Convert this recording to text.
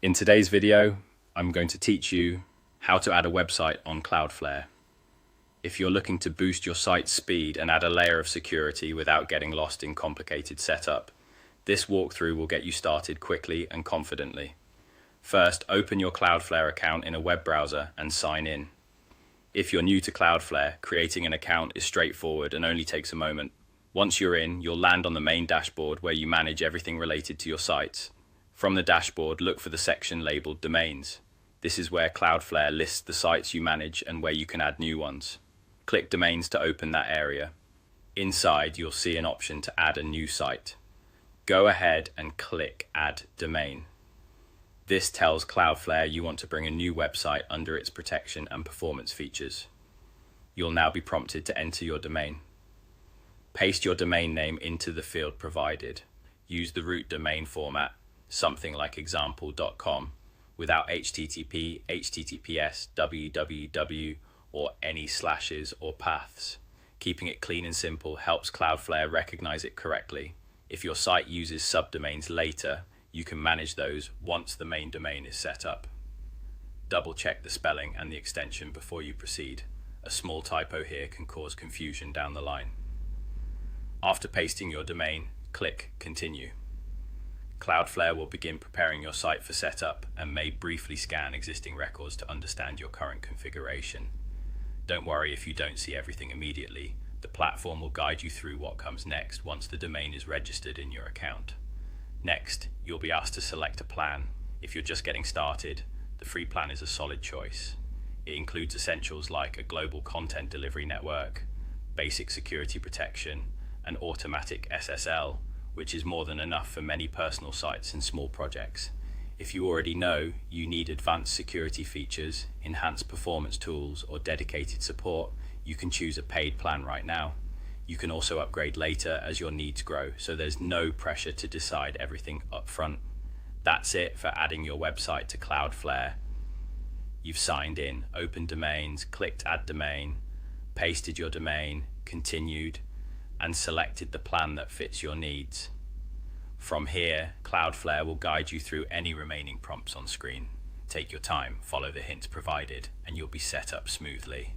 In today's video, I'm going to teach you how to add a website on Cloudflare. If you're looking to boost your site's speed and add a layer of security without getting lost in complicated setup, this walkthrough will get you started quickly and confidently. First, open your Cloudflare account in a web browser and sign in. If you're new to Cloudflare, creating an account is straightforward and only takes a moment. Once you're in, you'll land on the main dashboard where you manage everything related to your sites. From the dashboard, look for the section labeled Domains. This is where Cloudflare lists the sites you manage and where you can add new ones. Click Domains to open that area. Inside, you'll see an option to add a new site. Go ahead and click Add Domain. This tells Cloudflare you want to bring a new website under its protection and performance features. You'll now be prompted to enter your domain. Paste your domain name into the field provided. Use the root domain format, something like example.com, without HTTP, HTTPS, www, or any slashes or paths. Keeping it clean and simple helps Cloudflare recognize it correctly. If your site uses subdomains later, you can manage those once the main domain is set up. Double check the spelling and the extension before you proceed. A small typo here can cause confusion down the line. After pasting your domain, click Continue. Cloudflare will begin preparing your site for setup and may briefly scan existing records to understand your current configuration. Don't worry if you don't see everything immediately. The platform will guide you through what comes next once the domain is registered in your account. Next, you'll be asked to select a plan. If you're just getting started, the free plan is a solid choice. It includes essentials like a global content delivery network, basic security protection, and automatic SSL, which is more than enough for many personal sites and small projects. If you already know you need advanced security features, enhanced performance tools, or dedicated support, you can choose a paid plan right now. You can also upgrade later as your needs grow, so there's no pressure to decide everything up front. That's it for adding your website to Cloudflare. You've signed in, opened domains, clicked Add Domain, pasted your domain, continued, and selected the plan that fits your needs. From here, Cloudflare will guide you through any remaining prompts on screen. Take your time, follow the hints provided, and you'll be set up smoothly.